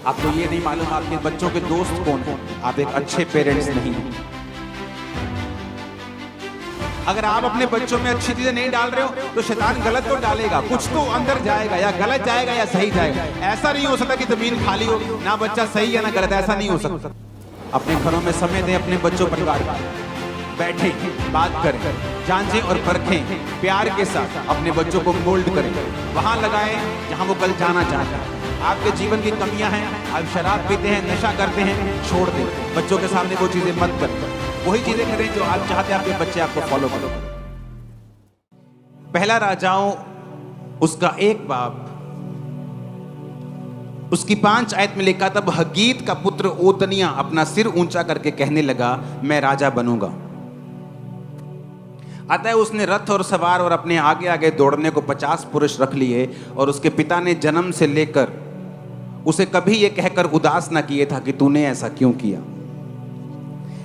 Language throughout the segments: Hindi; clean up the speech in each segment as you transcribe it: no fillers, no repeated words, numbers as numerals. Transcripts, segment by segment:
आपको ये नहीं मालूम आपके बच्चों के दोस्त कौन हैं। आप एक अच्छे पेरेंट्स नहीं हैं। अगर आप अपने बच्चों में अच्छी चीजें नहीं डाल रहे हो तो शैतान गलत तो डालेगा, कुछ तो अंदर जाएगा, या गलत जाएगा या सही जाएगा। ऐसा नहीं हो सकता कि जमीन खाली हो, ना बच्चा सही है ना गलत, ऐसा नहीं हो सकता। अपने घरों में समय दें अपने बच्चों परिवार का, बैठें, बात करें, जांचें और परखें, प्यार के साथ अपने बच्चों को मोल्ड करें, वहां लगाएं जहां वो कल जाना चाहता है। आपके जीवन की कमियां हैं, आप शराब पीते हैं, नशा करते हैं, छोड़ दें। बच्चों के सामने वो चीजें मत करें, वही चीजें करें जो आप चाहते हैं आपके बच्चे आपको फॉलो करें। पहला राजाओं उसका 1 बाब उसकी 5 आयत में लिखा, तब हगीत का पुत्र ओतनिया अपना सिर ऊंचा करके कहने लगा, मैं राजा बनूंगा। अतः उसने रथ और सवार और अपने आगे आगे दौड़ने को 50 पुरुष रख लिए, और उसके पिता ने जन्म से लेकर उसे कभी यह कहकर उदास न किए था कि तूने ऐसा क्यों किया।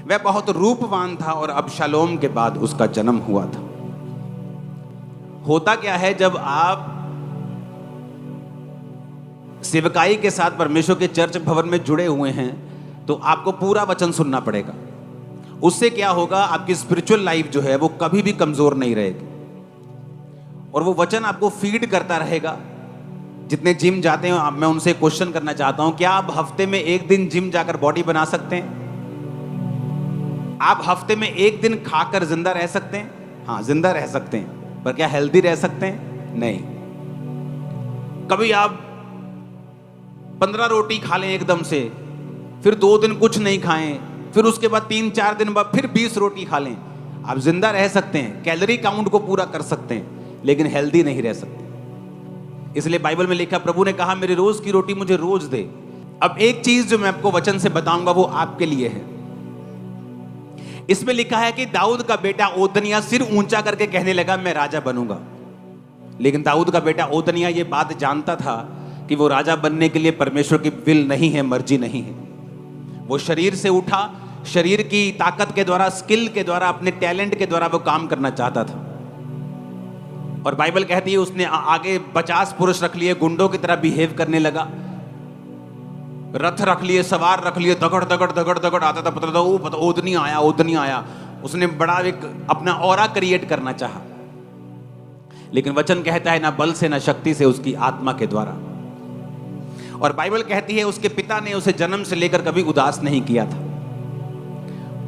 वह बहुत रूपवान था और अबशालोम के बाद उसका जन्म हुआ था। होता क्या है, जब आप सेवकाई के साथ परमेश्वर के चर्च भवन में जुड़े हुए हैं तो आपको पूरा वचन सुनना पड़ेगा। उससे क्या होगा, आपकी स्पिरिचुअल लाइफ जो है वो कभी भी कमजोर नहीं रहेगी, और वो वचन आपको फीड करता रहेगा। जितने जिम जाते हैं, मैं उनसे क्वेश्चन करना चाहता हूं, क्या आप हफ्ते में 1 दिन जिम जाकर बॉडी बना सकते हैं? आप हफ्ते में 1 दिन खाकर जिंदा रह सकते हैं? हाँ, जिंदा रह सकते हैं, पर क्या हेल्दी रह सकते हैं? नहीं। कभी आप 15 रोटी खा लें एकदम से, फिर 2 दिन कुछ नहीं खाएं, फिर उसके बाद 3-4 दिन बाद फिर 20 रोटी खा लें, आप जिंदा रह सकते हैं, कैलोरी काउंट को पूरा कर सकते हैं, लेकिन हेल्दी नहीं रह सकते। इसलिए बाइबल में लिखा, प्रभु ने कहा मेरी रोज की रोटी मुझे रोज दे। अब एक चीज जो मैं आपको वचन से बताऊंगा वो आपके लिए है। इसमें लिखा है कि दाऊद का बेटा ओतनिया सिर ऊंचा करके कहने लगा, मैं राजा बनूंगा। लेकिन दाऊद का बेटा ओतनिया ये बात जानता था कि वो राजा बनने के लिए परमेश्वर की विल नहीं है, मर्जी नहीं है। वो शरीर से उठा, शरीर की ताकत के द्वारा, स्किल के द्वारा, अपने टैलेंट के द्वारा वो काम करना चाहता था। और बाइबल कहती है उसने आगे 50 पुरुष रख लिए, गुंडों की तरह बिहेव करने लगा, रथ रख लिए, सवार रख लिए, दगड़ दगड़ दगड़ दगड़ आता था, पता था वो ओतनिया आया, ओतनिया आया। उसने बड़ा एक अपना ऑरा क्रिएट करना चाहा, लेकिन वचन कहता है ना बल से ना शक्ति से, उसकी आत्मा के द्वारा। और बाइबल कहती है उसके पिता ने उसे जन्म से लेकर कभी उदास नहीं किया था।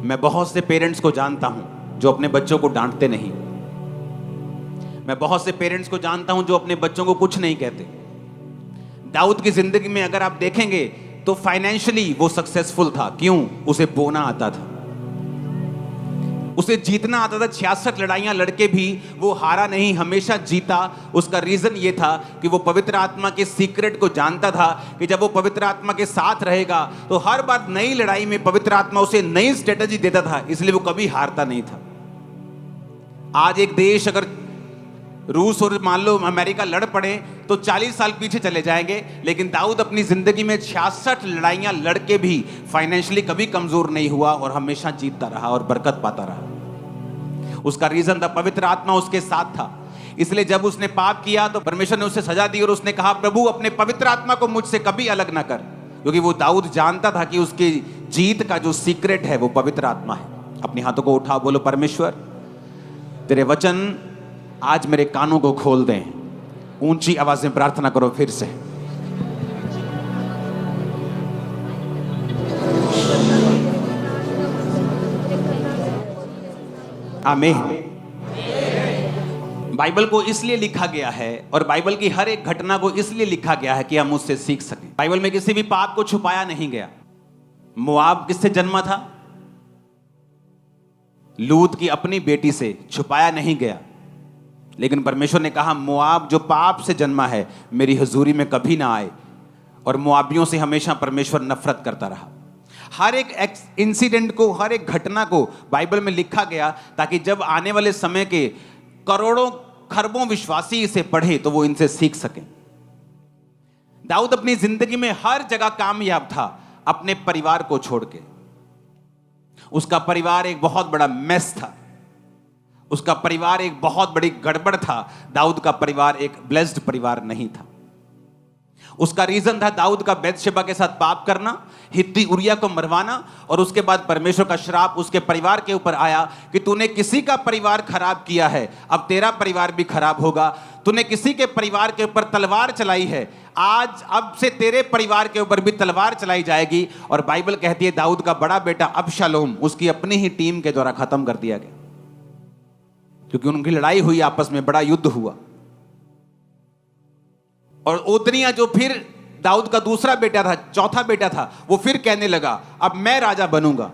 मैं बहुत से पेरेंट्स को जानता हूं जो अपने बच्चों को डांटते नहीं। मैं बहुत से पेरेंट्स को जानता हूं जो अपने बच्चों को कुछ नहीं कहते। दाऊद की जिंदगी में अगर आप देखेंगे तो फाइनेंशियली वो सक्सेसफुल था। क्यों? उसे बोना आता था, उसे जीतना आता था। 66 लड़ाइयां लड़के भी वो हारा नहीं, हमेशा जीता। उसका रीजन ये था कि वो पवित्र आत्मा के सीक्रेट को जानता था कि जब वो पवित्र आत्मा के साथ रहेगा तो हर बार नई लड़ाई में पवित्र आत्मा उसे नई स्ट्रेटजी देता था, इसलिए वो कभी हारता नहीं था। आज एक देश अगर रूस और मान लो अमेरिका लड़ पड़े तो 40 साल पीछे चले जाएंगे, लेकिन दाऊद अपनी जिंदगी में 66 लड़ाइयां लड़के भी फाइनेंशियली कभी कमजोर नहीं हुआ और हमेशा जीतता रहा और बरकत पाता रहा। उसका रीजन था पवित्र आत्मा उसके साथ था। इसलिए जब उसने पाप किया तो परमेश्वर ने उसे सजा दी और उसने कहा, प्रभु अपने पवित्र आत्मा को मुझसे कभी अलग ना कर, क्योंकि वो दाऊद जानता था कि उसकी जीत का जो सीक्रेट है वो पवित्र आत्मा है। अपने हाथों को उठाओ, बोलो, परमेश्वर तेरे वचन आज मेरे कानों को खोल दें। ऊंची आवाज में प्रार्थना करो फिर से। आमीन। बाइबल को इसलिए लिखा गया है और बाइबल की हर एक घटना को इसलिए लिखा गया है कि हम उससे सीख सकें। बाइबल में किसी भी पाप को छुपाया नहीं गया। मोआब किससे जन्मा था? लूत की अपनी बेटी से, छुपाया नहीं गया। लेकिन परमेश्वर ने कहा मोआब जो पाप से जन्मा है मेरी हुजूरी में कभी ना आए, और मोआबियों से हमेशा परमेश्वर नफरत करता रहा। हर एक इंसिडेंट को, हर एक घटना को बाइबल में लिखा गया ताकि जब आने वाले समय के करोड़ों खरबों विश्वासी इसे पढ़े तो वो इनसे सीख सकें। दाऊद अपनी जिंदगी में हर जगह कामयाब था अपने परिवार को छोड़ के। उसका परिवार एक बहुत बड़ा मेस था, उसका परिवार एक बहुत बड़ी गड़बड़ था। दाऊद का परिवार एक ब्लेस्ड परिवार नहीं था। उसका रीजन था दाऊद का बैतशेबा के साथ पाप करना, हित्ती उरिया को मरवाना, और उसके बाद परमेश्वर का श्राप उसके परिवार के ऊपर आया कि तूने किसी का परिवार खराब किया है, अब तेरा परिवार भी खराब होगा। तूने किसी के परिवार के ऊपर तलवार चलाई है, आज अब से तेरे परिवार के ऊपर भी तलवार चलाई जाएगी। और बाइबल कहती है दाऊद का बड़ा बेटा अबशालोम उसकी अपनी ही टीम के द्वारा खत्म कर दिया गया, क्योंकि उनकी लड़ाई हुई, आपस में बड़ा युद्ध हुआ। और ओदनिया जो फिर दाऊद का दूसरा बेटा था, चौथा बेटा था, वो फिर कहने लगा अब मैं राजा बनूंगा।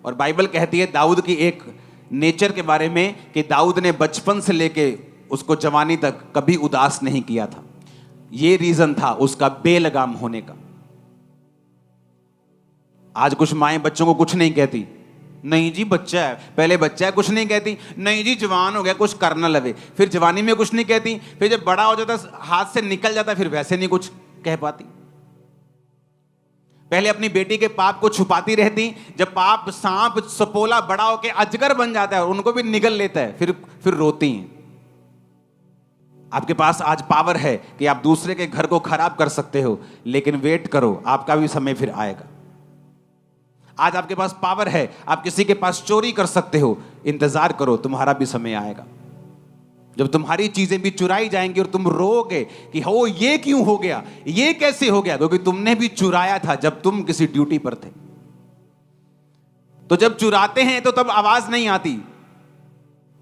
और बाइबल कहती है दाऊद की एक नेचर के बारे में कि दाऊद ने बचपन से लेके उसको जवानी तक कभी उदास नहीं किया था। ये रीजन था उसका बेलगाम होने का। आज कुछ माएं बच्चों को कुछ नहीं कहती, नहीं जी बच्चा है, पहले बच्चा है कुछ नहीं कहती, नहीं जी जवान हो गया कुछ करना लगे, फिर जवानी में कुछ नहीं कहती, फिर जब बड़ा हो जाता हाथ से निकल जाता फिर वैसे नहीं कुछ कह पाती। पहले अपनी बेटी के पाप को छुपाती रहती, जब पाप सांप सपोला बड़ा होके अजगर बन जाता है और उनको भी निगल लेता है फिर रोती हैं। आपके पास आज पावर है कि आप दूसरे के घर को खराब कर सकते हो, लेकिन वेट करो आपका भी समय फिर आएगा। आज आपके पास पावर है, आप किसी के पास चोरी कर सकते हो, इंतजार करो तुम्हारा भी समय आएगा जब तुम्हारी चीजें भी चुराई जाएंगी और तुम रोओगे कि हो ये क्यों हो गया, ये कैसे हो गया, क्योंकि तुमने भी चुराया था जब तुम किसी ड्यूटी पर थे। तो जब चुराते हैं तो तब आवाज नहीं आती,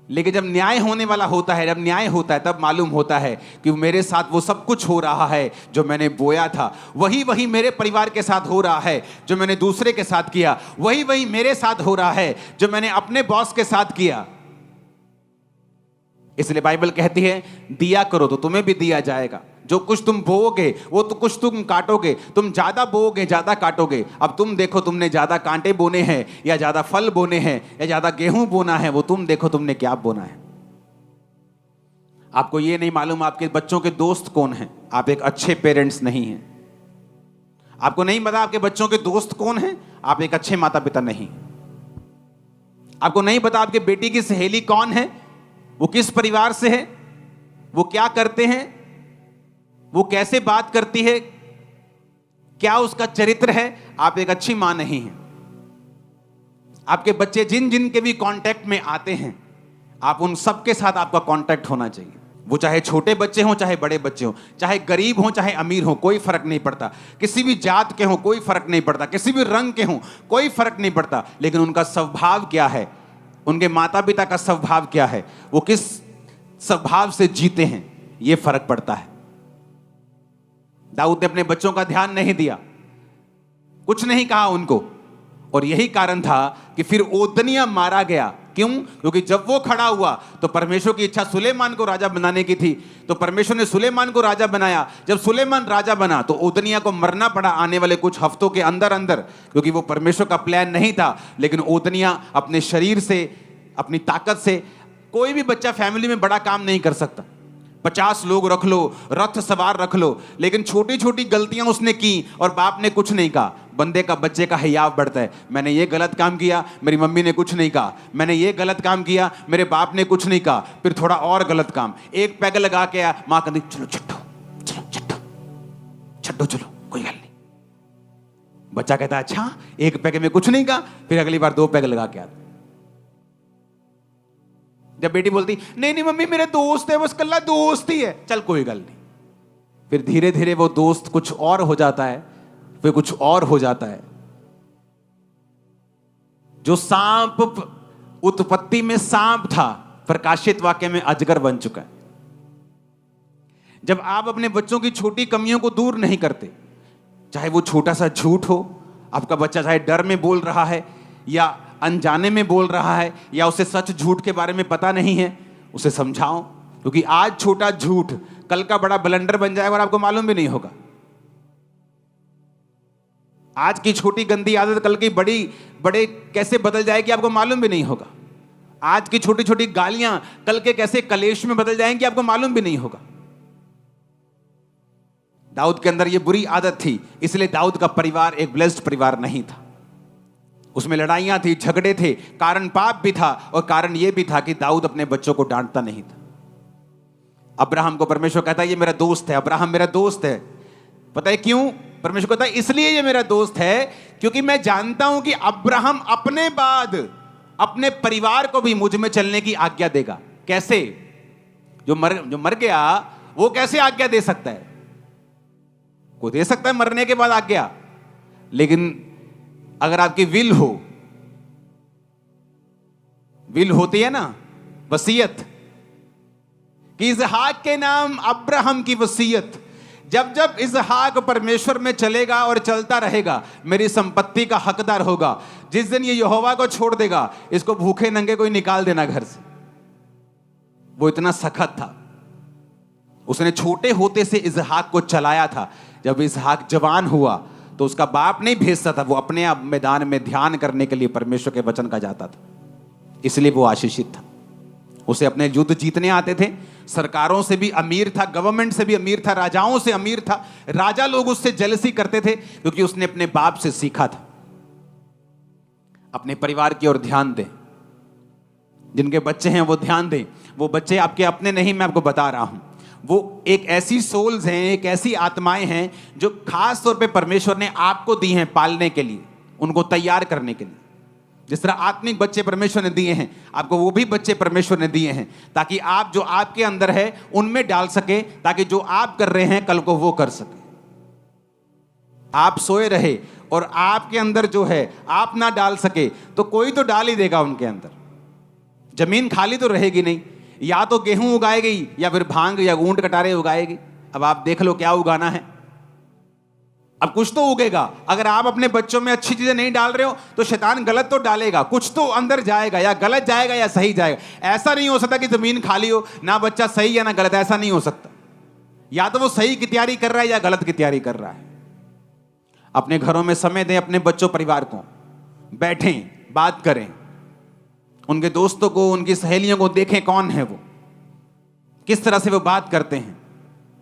लेकिन जब न्याय होने वाला होता है, जब न्याय होता है, तब मालूम होता है कि मेरे साथ वो सब कुछ हो रहा है जो मैंने बोया था, वही मेरे परिवार के साथ हो रहा है जो मैंने दूसरे के साथ किया, वही मेरे साथ हो रहा है जो मैंने अपने बॉस के साथ किया। इसलिए बाइबल कहती है दिया करो तो तुम्हें भी दिया जाएगा, जो कुछ तुम बोओगे वो तो कुछ तुम काटोगे, तुम ज्यादा बोओगे ज्यादा काटोगे। अब तुम देखो तुमने ज्यादा कांटे बोने हैं या ज्यादा फल बोने हैं या ज्यादा गेहूं बोना है, वो तुम देखो तुमने क्या बोना है। आपको ये नहीं मालूम आपके बच्चों के दोस्त कौन हैं, आप एक अच्छे पेरेंट्स नहीं हैं। आपको नहीं पता आपके बच्चों के दोस्त कौन हैं, आप एक अच्छे माता पिता नहीं। आपको नहीं पता आपके बेटी की सहेली कौन है, वो किस परिवार से है, वो क्या करते हैं, वो कैसे बात करती है, क्या उसका चरित्र है, आप एक अच्छी मां नहीं हैं। आपके बच्चे जिन जिन के भी कांटेक्ट में आते हैं, आप उन सब के साथ आपका कांटेक्ट होना चाहिए। वो चाहे छोटे बच्चे हों चाहे बड़े बच्चे हों, चाहे गरीब हों चाहे अमीर हों, कोई फर्क नहीं पड़ता, किसी भी जात के हों कोई फर्क नहीं पड़ता, किसी भी रंग के हों कोई फर्क नहीं पड़ता, लेकिन उनका स्वभाव क्या है, उनके माता पिता का स्वभाव क्या है, वो किस स्वभाव से जीते हैं, ये फर्क पड़ता है। दाऊद ने अपने बच्चों का ध्यान नहीं दिया, कुछ नहीं कहा उनको, और यही कारण था कि फिर ओदनिया मारा गया। क्यों? क्योंकि जब वो खड़ा हुआ तो परमेश्वर की इच्छा सुलेमान को राजा बनाने की थी, तो परमेश्वर ने सुलेमान को राजा बनाया। जब सुलेमान राजा बना तो ओदनिया को मरना पड़ा आने वाले कुछ हफ्तों के अंदर अंदर, क्योंकि वो परमेश्वर का प्लान नहीं था। लेकिन ओदनिया अपने शरीर से, अपनी ताकत से, कोई भी बच्चा फैमिली में बड़ा काम नहीं कर सकता, 50 लोग रख लो, रथ सवार रख लो, लेकिन छोटी छोटी गलतियां उसने की और बाप ने कुछ नहीं कहा। बंदे का, बच्चे का हियाव बढ़ता है, मैंने ये गलत काम किया, मेरी मम्मी ने कुछ नहीं कहा, मैंने ये गलत काम किया, मेरे बाप ने कुछ नहीं कहा, फिर थोड़ा और गलत काम, एक पैग लगा के आया, मां कहती चलो छट्टो चलो छट्टो छट्टो चलो कोई गल नहीं। बच्चा कहता है अच्छा एक पैग में कुछ नहीं कहा, फिर अगली बार 2 पैग लगा के आता। जब बेटी बोलती नहीं नहीं मम्मी मेरे दोस्त है, बस कल्ला दोस्त ही है, चल कोई गल नहीं, फिर धीरे धीरे वो दोस्त कुछ और हो जाता है, फिर कुछ और हो जाता है। जो सांप उत्पत्ति में सांप था, प्रकाशित वाक्य में अजगर बन चुका है। जब आप अपने बच्चों की छोटी कमियों को दूर नहीं करते, चाहे वो छोटा सा झूठ हो, आपका बच्चा चाहे डर में बोल रहा है या अनजाने में बोल रहा है या उसे सच झूठ के बारे में पता नहीं है, उसे समझाओ, क्योंकि आज छोटा झूठ कल का बड़ा ब्लंडर बन जाएगा और आपको मालूम भी नहीं होगा। आज की छोटी गंदी आदत कल की बड़े कैसे बदल जाएगी आपको मालूम भी नहीं होगा। आज की छोटी छोटी गालियां कल के कैसे कलेश में बदल जाएंगी आपको मालूम भी नहीं होगा। दाऊद के अंदर यह बुरी आदत थी, इसलिए दाऊद का परिवार एक ब्लेस्ड परिवार नहीं था। उसमें लड़ाइयां थी, झगड़े थे, कारण पाप भी था और कारण यह भी था कि दाऊद अपने बच्चों को डांटता नहीं था। अब्राहम को परमेश्वर कहता है ये मेरा दोस्त है, अब्राहम मेरा दोस्त है, पता है क्यों? परमेश्वर कहता है इसलिए ये मेरा दोस्त है क्योंकि मैं जानता हूं कि अब्राहम अपने बाद अपने परिवार को भी मुझ में चलने की आज्ञा देगा। कैसे? जो मर गया वो कैसे आज्ञा दे सकता है? कोई दे सकता है मरने के बाद आज्ञा, लेकिन अगर आपकी विल होती है ना, वसीयत कि इसहाक के नाम अब्राहम की वसीयत, जब जब इसहाक परमेश्वर में चलेगा और चलता रहेगा मेरी संपत्ति का हकदार होगा। जिस दिन ये यहोवा को छोड़ देगा इसको भूखे नंगे कोई निकाल देना घर से। वो इतना सख्त था। उसने छोटे होते से इसहाक को चलाया था। जब इसहाक जवान हुआ तो उसका बाप नहीं भेजता था, वो अपने आप मैदान में ध्यान करने के लिए परमेश्वर के वचन का जाता था, इसलिए वो आशीषित था। उसे अपने युद्ध जीतने आते थे, सरकारों से भी अमीर था, गवर्नमेंट से भी अमीर था, राजाओं से अमीर था। राजा लोग उससे जेलसी करते थे क्योंकि उसने अपने बाप से सीखा था। अपने परिवार की ओर ध्यान दें। जिनके बच्चे हैं वो ध्यान दें। वो बच्चे आपके अपने नहीं, मैं आपको बता रहा हूं, वो एक ऐसी सोल्स हैं, एक ऐसी आत्माएं हैं जो खास तौर पे परमेश्वर ने आपको दी हैं पालने के लिए, उनको तैयार करने के लिए। जिस तरह आत्मिक बच्चे परमेश्वर ने दिए हैं, आपको वो भी बच्चे परमेश्वर ने दिए हैं ताकि आप जो आपके अंदर है उनमें डाल सके, ताकि जो आप कर रहे हैं कल को वो कर सके। आप सोए रहे और आपके अंदर जो है आप ना डाल सके तो कोई तो डाल ही देगा उनके अंदर। जमीन खाली तो रहेगी नहीं, या तो गेहूं उगाएगी या फिर भांग या ऊंट कटारे उगाएगी। अब आप देख लो क्या उगाना है। अब कुछ तो उगेगा। अगर आप अपने बच्चों में अच्छी चीजें नहीं डाल रहे हो तो शैतान गलत तो डालेगा, कुछ तो अंदर जाएगा, या गलत जाएगा या सही जाएगा। ऐसा नहीं हो सकता कि जमीन खाली हो ना बच्चा सही या ना गलत, ऐसा नहीं हो सकता। या तो वो सही की तैयारी कर रहा है या गलत की तैयारी कर रहा है। अपने घरों में समय दें, अपने बच्चों परिवार को, बैठें, बात करें, उनके दोस्तों को, उनकी सहेलियों को देखें कौन है वो, किस तरह से वो बात करते हैं,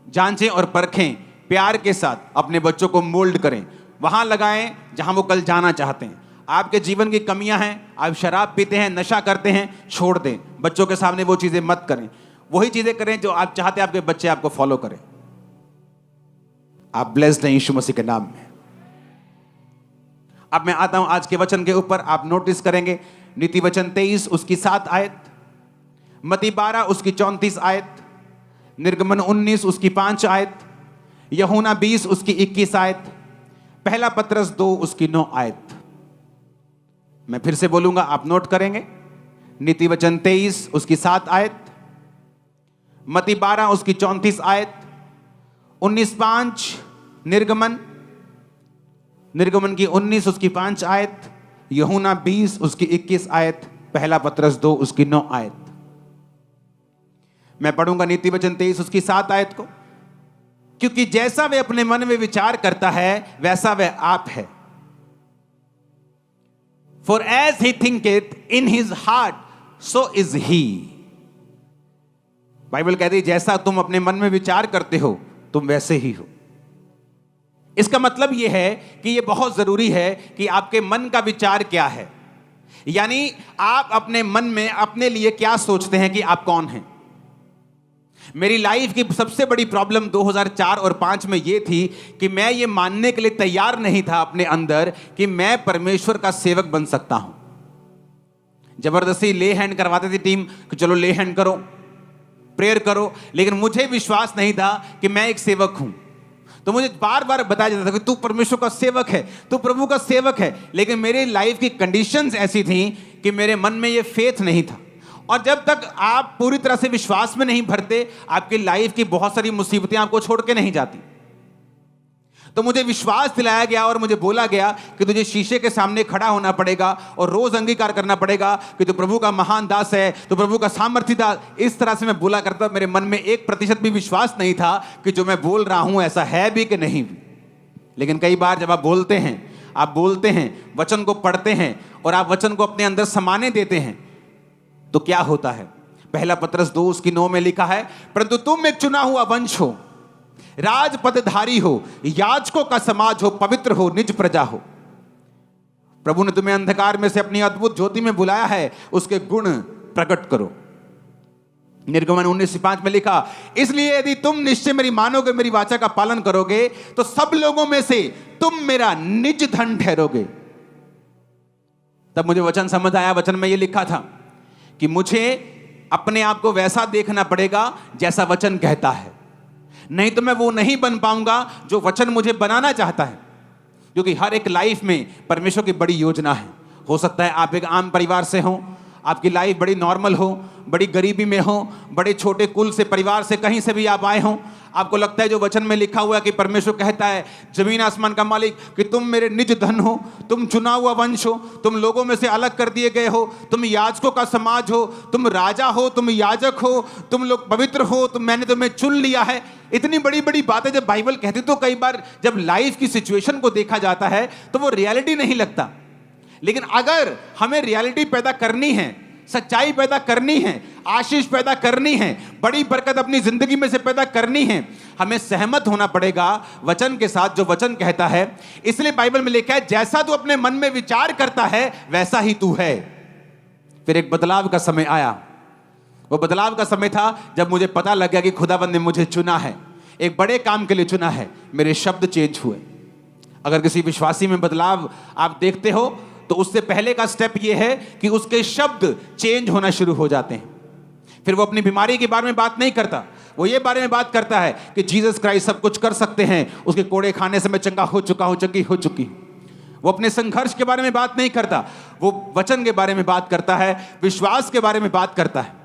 जांचें और परखें। प्यार के साथ अपने बच्चों को मोल्ड करें, वहां लगाएं जहां वो कल जाना चाहते हैं। आपके जीवन की कमियां हैं, आप शराब पीते हैं, नशा करते हैं, छोड़ दें। बच्चों के सामने वो चीजें मत करें। वही चीजें करें जो आप चाहते हैं आपके बच्चे आपको फॉलो करें। आप ब्लेस्ड हैं यीशु मसीह के नाम में। अब मैं आता हूं आज के वचन के ऊपर। आप नोटिस करेंगे नीति वचन 23 उसकी 7 आयत, मत्ती 12 उसकी 34 आयत, निर्गमन 19 उसकी 5 आयत, यूहन्ना 20 उसकी 21 आयत, पहला पत्रस 2 उसकी 9 आयत। मैं फिर से बोलूंगा, आप नोट करेंगे। नीति वचन 23 उसकी 7 आयत, मत्ती 12 उसकी 34 आयत, 19:5 निर्गमन की 19 उसकी 5 आयत, यूहन्ना 20 उसकी 21 आयत, पहला पत्रस 2 उसकी 9 आयत। मैं पढ़ूंगा नीति वचन 23 उसकी 7 आयत को। क्योंकि जैसा वह अपने मन में विचार करता है वैसा वह आप है। For as he thinketh in his heart, so is he। Bible कहती है जैसा तुम अपने मन में विचार करते हो तुम वैसे ही हो। इसका मतलब यह है कि यह बहुत जरूरी है कि आपके मन का विचार क्या है, यानी आप अपने मन में अपने लिए क्या सोचते हैं कि आप कौन हैं। मेरी लाइफ की सबसे बड़ी प्रॉब्लम 2004 और 5 में यह थी कि मैं ये मानने के लिए तैयार नहीं था अपने अंदर कि मैं परमेश्वर का सेवक बन सकता हूं। जबरदस्ती ले हैंड करवाती थी टीम कि चलो ले हैंड करो, प्रेयर करो, लेकिन मुझे विश्वास नहीं था कि मैं एक सेवक हूं। तो मुझे बार बार बताया जाता था कि तू परमेश्वर का सेवक है, तू प्रभु का सेवक है, लेकिन मेरी लाइफ की कंडीशंस ऐसी थी कि मेरे मन में ये फेथ नहीं था। और जब तक आप पूरी तरह से विश्वास में नहीं भरते, आपकी लाइफ की बहुत सारी मुसीबतें आपको छोड़ के नहीं जाती। तो मुझे विश्वास दिलाया गया और मुझे बोला गया कि तुझे शीशे के सामने खड़ा होना पड़ेगा और रोज अंगीकार करना पड़ेगा कि तू प्रभु का महान दास है, तू प्रभु का सामर्थी दास। इस तरह से मैं बोला करता। मेरे मन में 1% भी विश्वास नहीं था कि जो मैं बोल रहा हूं ऐसा है भी कि नहीं भी। लेकिन कई बार जब आप बोलते हैं, वचन को पढ़ते हैं और आप वचन को अपने अंदर समाने देते हैं तो क्या होता है। पहला पत्रस 2 उसकी 9 में लिखा है, परंतु तुम एक चुना हुआ वंश हो, राज पदधारी हो, याजकों का समाज हो, पवित्र हो, निज प्रजा हो। प्रभु ने तुम्हें अंधकार में से अपनी अद्भुत ज्योति में बुलाया है, उसके गुण प्रकट करो। निर्गमन 19:5 में लिखा, इसलिए यदि तुम निश्चय मेरी मानोगे, मेरी वाचा का पालन करोगे, तो सब लोगों में से तुम मेरा निज धन ठहरोगे। तब मुझे वचन समझ आया। वचन में ये लिखा था कि मुझे अपने आप को वैसा देखना पड़ेगा जैसा वचन कहता है, नहीं तो मैं वो नहीं बन पाऊंगा जो वचन मुझे बनाना चाहता है। क्योंकि हर एक लाइफ में परमेश्वर की बड़ी योजना है। हो सकता है आप एक आम परिवार से हो, आपकी लाइफ बड़ी नॉर्मल हो, बड़ी गरीबी में हो, बड़े छोटे कुल से परिवार से कहीं से भी आप आए हो। आपको लगता है जो वचन में लिखा हुआ है कि परमेश्वर कहता है, जमीन आसमान का मालिक, कि तुम मेरे निज धन हो, तुम चुना हुआ वंश हो, तुम लोगों में से अलग कर दिए गए हो, तुम याजकों का समाज हो, तुम राजा हो, तुम याजक हो, तुम लोग पवित्र हो, मैंने तुम्हें चुन लिया है। इतनी बड़ी बड़ी बातें जब बाइबल कहती तो कई बार जब लाइफ की सिचुएशन को देखा जाता है तो वो रियलिटी नहीं लगता। लेकिन अगर हमें रियलिटी पैदा करनी है, सच्चाई पैदा करनी है, आशीष पैदा करनी है, बड़ी बरकत अपनी जिंदगी में से पैदा करनी है, हमें सहमत होना पड़ेगा वचन के साथ जो वचन कहता है। इसलिए बाइबल में लिखा है, जैसा तू अपने मन में विचार करता है वैसा ही तू है। फिर एक बदलाव का समय आया। वो बदलाव का समय था जब मुझे पता लग गया कि खुदाबंद ने मुझे चुना है, एक बड़े काम के लिए चुना है। मेरे शब्द चेंज हुए। अगर किसी विश्वासी में बदलाव आप देखते हो तो उससे पहले का स्टेप यह है कि उसके शब्द चेंज होना शुरू हो जाते हैं। फिर वो अपनी बीमारी के बारे में बात नहीं करता, वो ये बारे में बात करता है कि जीसस क्राइस्ट सब कुछ कर सकते हैं, उसके कोड़े खाने से मैं चंगा हो चुका हूं, चंगी हो चुकी। वो अपने संघर्ष के बारे में बात नहीं करता, वो वचन के बारे में बात करता है, विश्वास के बारे में बात करता है।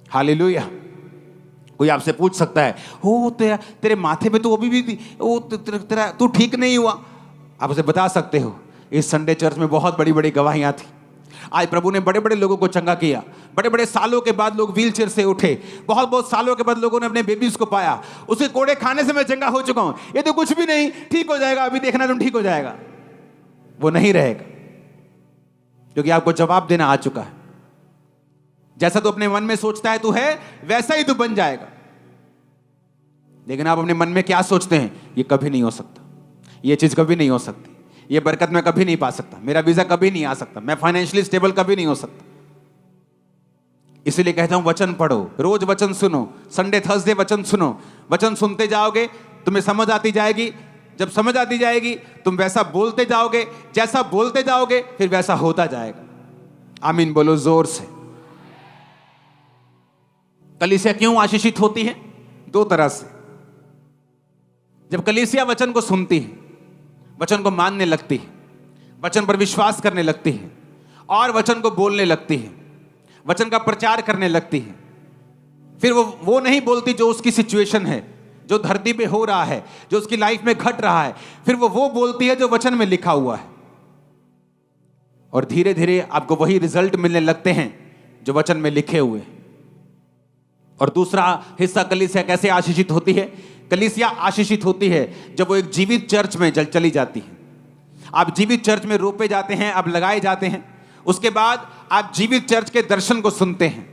हालेलुया। कोई आपसे पूछ सकता है, हो तेरे माथे पे तो अभी भी वो तेरा तू ठीक नहीं हुआ। आप उसे बता सकते हो, इस संडे चर्च में बहुत बड़ी बड़ी गवाहियां थी। आज प्रभु ने बड़े बड़े लोगों को चंगा किया, बड़े बड़े सालों के बाद लोग व्हील चेयर से उठे, बहुत बहुत सालों के बाद लोगों ने अपने बेबीज को पाया। उसके कोड़े खाने से मैं चंगा हो चुका हूं, ये तो कुछ भी नहीं, ठीक हो जाएगा, अभी देखना तुम ठीक हो जाएगा। वो नहीं रहेगा, क्योंकि आपको जवाब देना आ चुका है। जैसा तू अपने मन में सोचता है तू है, वैसा ही तू बन जाएगा। लेकिन आप अपने मन में क्या सोचते हैं, ये कभी नहीं हो सकता, ये चीज कभी नहीं हो सकती, ये बरकत मैं कभी नहीं पा सकता, मेरा वीजा कभी नहीं आ सकता, मैं फाइनेंशियली स्टेबल कभी नहीं हो सकता। इसीलिए कहता हूं वचन पढ़ो, रोज वचन सुनो, संडे थर्सडे वचन सुनो। वचन सुनते जाओगे, तुम्हें समझ आती जाएगी। जब समझ आती जाएगी तुम वैसा बोलते जाओगे, जैसा बोलते जाओगे फिर वैसा होता जाएगा। आमीन बोलो जोर से। कलीसिया क्यों आशीषित होती है? दो तरह से। जब कलीसिया वचन को सुनती है, वचन को मानने लगती है, वचन पर विश्वास करने लगती है और वचन को बोलने लगती है, वचन का प्रचार करने लगती है, फिर वो नहीं बोलती जो उसकी सिचुएशन है, जो धरती पे हो रहा है, जो उसकी लाइफ में घट रहा है, फिर वो बोलती है जो वचन में लिखा हुआ है। और धीरे धीरे आपको वही रिजल्ट मिलने लगते हैं जो वचन में लिखे हुए हैं। और दूसरा हिस्सा कलीसिया कैसे आशीषित होती है? कलीसिया आशीषित होती है जब वो एक जीवित चर्च में चली जाती है। आप जीवित चर्च में रोपे जाते हैं, आप लगाए जाते हैं, उसके बाद आप जीवित चर्च के दर्शन को सुनते हैं।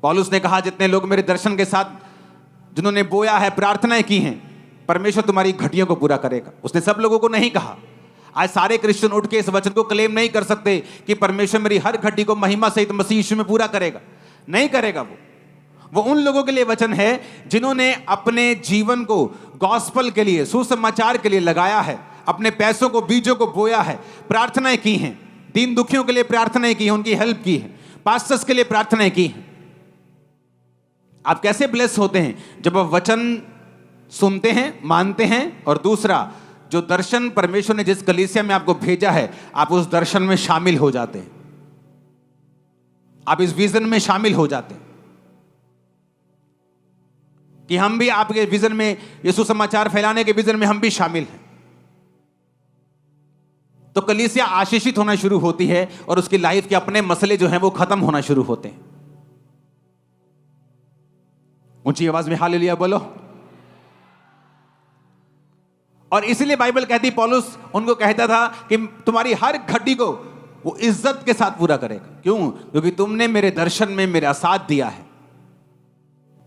पौलुस ने कहा, जितने लोग मेरे दर्शन के साथ जिन्होंने बोया है, प्रार्थनाएं की हैं, परमेश्वर तुम्हारी घटियों को पूरा करेगा। उसने सब लोगों को नहीं कहा। आज सारे क्रिश्चियन उठ के इस वचन को क्लेम नहीं कर सकते कि परमेश्वर मेरी हर घटी को महिमा सहित मसीह यीशु में पूरा करेगा। नहीं करेगा। वो उन लोगों के लिए वचन है जिन्होंने अपने जीवन को गॉस्पल के लिए, सुसमाचार के लिए लगाया है, अपने पैसों को, बीजों को बोया है, प्रार्थनाएं की हैं, दीन दुखियों के लिए प्रार्थनाएं की हैं, उनकी हेल्प की है, पास्टर्स के लिए प्रार्थनाएं की हैं। आप कैसे ब्लेस होते हैं? जब आप वचन सुनते हैं, मानते हैं, और दूसरा जो दर्शन परमेश्वर ने जिस कलीसिया में आपको भेजा है, आप उस दर्शन में शामिल हो जाते हैं, आप इस विजन में शामिल हो जाते हैं कि हम भी आपके विजन में, यीशु समाचार फैलाने के विजन में हम भी शामिल हैं। तो कलीसिया आशीषित होना शुरू होती है और उसकी लाइफ के अपने मसले जो हैं वो खत्म होना शुरू होते हैं। ऊंची आवाज में हालेलुया बोलो। और इसलिए बाइबल कहती, पौलुस उनको कहता था कि तुम्हारी हर घटी को वो इज्जत के साथ पूरा करेगा। क्यों? क्योंकि तुमने मेरे दर्शन में मेरा साथ दिया है।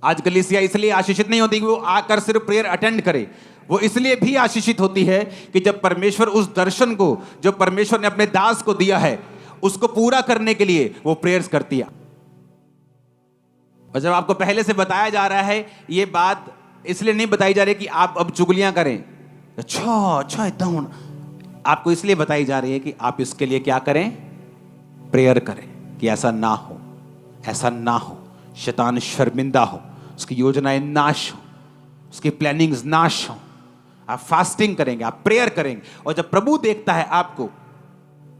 आज कलीसिया इसलिए आशीषित नहीं होती कि वो आकर सिर्फ प्रेयर अटेंड करे, वो इसलिए भी आशीषित होती है कि जब परमेश्वर उस दर्शन को, जो परमेश्वर ने अपने दास को दिया है, उसको पूरा करने के लिए वो प्रेयर्स करती है। और जब आपको पहले से बताया जा रहा है, ये बात इसलिए नहीं बताई जा रही कि आप अब चुगलियां करें, अच्छा इतना होना, आपको इसलिए बताई जा रही है कि आप इसके लिए क्या करें, प्रेयर करें कि ऐसा ना हो, ऐसा ना हो, शैतान शर्मिंदा हो, उसकी योजनाएं नाश हो, उसकी प्लानिंग्स नाश हो। आप फास्टिंग करेंगे, आप प्रेयर करेंगे, और जब प्रभु देखता है आपको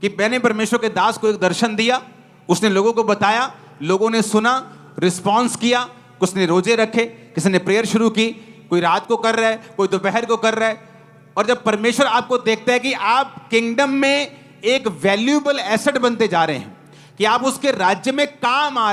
कि मैंने परमेश्वर के दास को एक दर्शन दिया, उसने लोगों को बताया, लोगों ने सुना, रिस्पॉन्स किया, कुछ ने रोजे रखे, किसी ने प्रेयर शुरू की, कोई रात को कर रहा है, कोई दोपहर को कर रहा है, और जब परमेश्वर आपको देखता है कि आप किंगडम में एक वैल्यूएबल एसेट बनते जा रहे हैं, कि आप उसके राज्य में काम आ